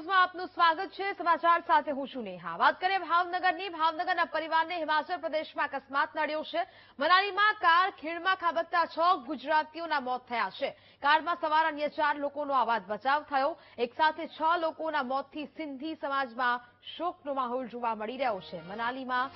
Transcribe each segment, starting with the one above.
ન્યૂઝમાં આપનું સ્વાગત છે। સમાચાર સાથે હું છું નેહા। વાત કરીએ ભાવનગરના પરિવારને હિમાચલ પ્રદેશમાં અકસ્માત નડ્યો છે। મનાલીમાં કાર ખીણમાં ખાબકતા 6 ગુજરાતીઓના મોત થયા છે। કારમાં સવાર અન્ય 4 લોકોનો આબાદ બચાવ થયો। એક સાથે 6 લોકોના મોતથી સિંધી સમાજમાં શોકનો માહોલ જોવા મળી રહ્યો છે। મનાલીમાં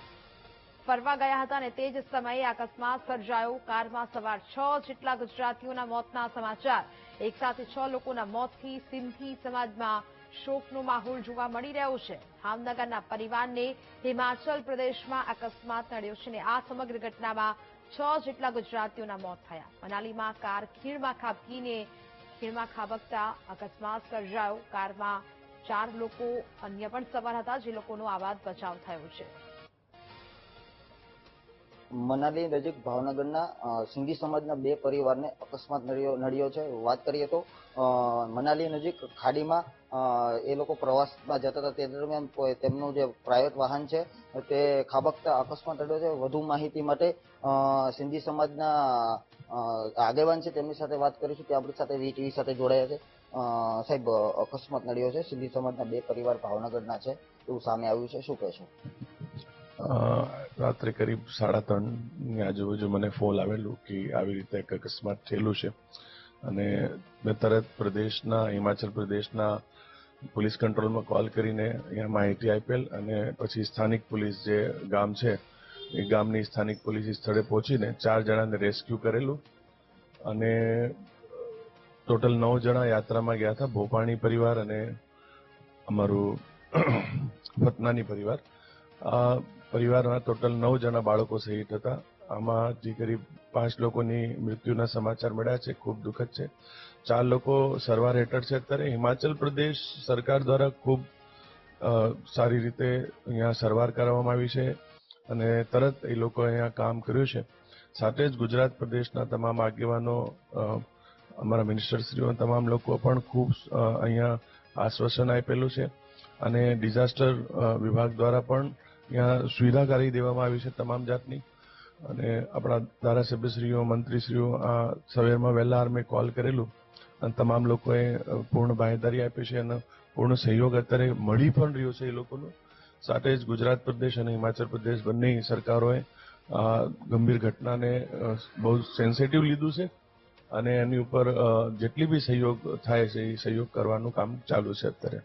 ફરવા ગયા હતા અને તે જ સમયે અકસ્માત સર્જાયો। કારમાં સવાર 6 જેટલા ગુજરાતીઓના મોતના સમાચાર। એક સાથે 6 લોકોના મોતથી સિંધી સમાજમાં શોકનો માહોલ જોવા મળી રહ્યો છે। ભાવનગરના પરિવારને હિમાચલ પ્રદેશમાં અકસ્માત નડ્યો છે અને આ સમગ્ર ઘટનામાં 6 જેટલા ગુજરાતીઓના મોત થયા। મનાલીમાં કાર ખીણમાં ખાબકતા અકસ્માત સર્જાયો। કારમાં 4 લોકો અન્ય પણ સવાર હતા, જે લોકોનો આબાદ બચાવ થયો છે। મનાલી નજીક ભાવનગરના સિંધી સમાજના 2 પરિવારને અકસ્માત નડ્યો છે। વાત કરીએ તો મનાલી નજીક ખાડીમાં એ લોકો પ્રવાસમાં જતા હતા, તે દરમિયાન તેમનું જે પ્રાઇવેટ વાહન છે તે ખાબકતા અકસ્માત નડ્યો છે। વધુ માહિતી માટે સિંધી સમાજના આગેવાન છે તેમની સાથે વાત કરીશું, તે આપણી સાથે વીટીવી સાથે જોડાયા છે। સાહેબ, અકસ્માત નડ્યો છે, સિંધી સમાજના 2 પરિવાર ભાવનગરના છે, એવું સામે આવ્યું છે, શું કહેશો? રાત્રે કરીબ 3:30 આજુબાજુ મને ફોન આવેલું કે આવી રીતે એક અકસ્માત થયેલું છે અને મેં તરત હિમાચલ પ્રદેશના પોલીસ કંટ્રોલમાં કોલ કરીને અહીંયા માહિતી આપેલ અને પછી સ્થાનિક પોલીસ જે ગામ છે એ ગામની સ્થાનિક પોલીસ સ્થળે પહોંચીને 4 જણાને રેસ્ક્યુ કરેલું અને ટોટલ 9 જણા યાત્રામાં ગયા હતા। ભોપાણી પરિવાર અને અમારું ફતનાની પરિવાર। પરિવારના ટોટલ 9 જણા બાળકો સહિત હતા। આમાં જે કરીબ 5 લોકોની મૃત્યુના સમાચાર મળ્યા છે, ખૂબ દુઃખદ છે। 4 લોકો સારવાર હેઠળ છે। અત્યારે હિમાચલ પ્રદેશ સરકાર દ્વારા ખૂબ સારી રીતે અહીંયા સારવાર કરવામાં આવી છે અને તરત એ લોકો અહીંયા કામ કર્યું છે। સાથે જ ગુજરાત પ્રદેશના તમામ આગેવાનો, અમારા મિનિસ્ટરશ્રીઓ, તમામ લોકો પણ ખૂબ અહીંયા આશ્વાસન આપેલું છે અને ડિઝાસ્ટર વિભાગ દ્વારા પણ અહીંયા સુવિધા કરી દેવામાં આવી છે તમામ જાતની અને આપણા ધારાસભ્યશ્રીઓ, મંત્રીશ્રીઓ આ સવારમાં વહેલા મેં કોલ કરેલું અને તમામ લોકોએ પૂર્ણ બાંહેધરી આપી છે અને પૂર્ણ સહયોગ અત્યારે મળી પણ રહ્યો છે એ લોકોનો। સાથે જ ગુજરાત પ્રદેશ અને હિમાચલ પ્રદેશ બંને સરકારોએ ગંભીર ઘટનાને બહુ સેન્સિટિવ લીધું છે અને એની ઉપર જેટલી બી સહયોગ થાય છે એ સહયોગ કરવાનું કામ ચાલુ છે અત્યારે।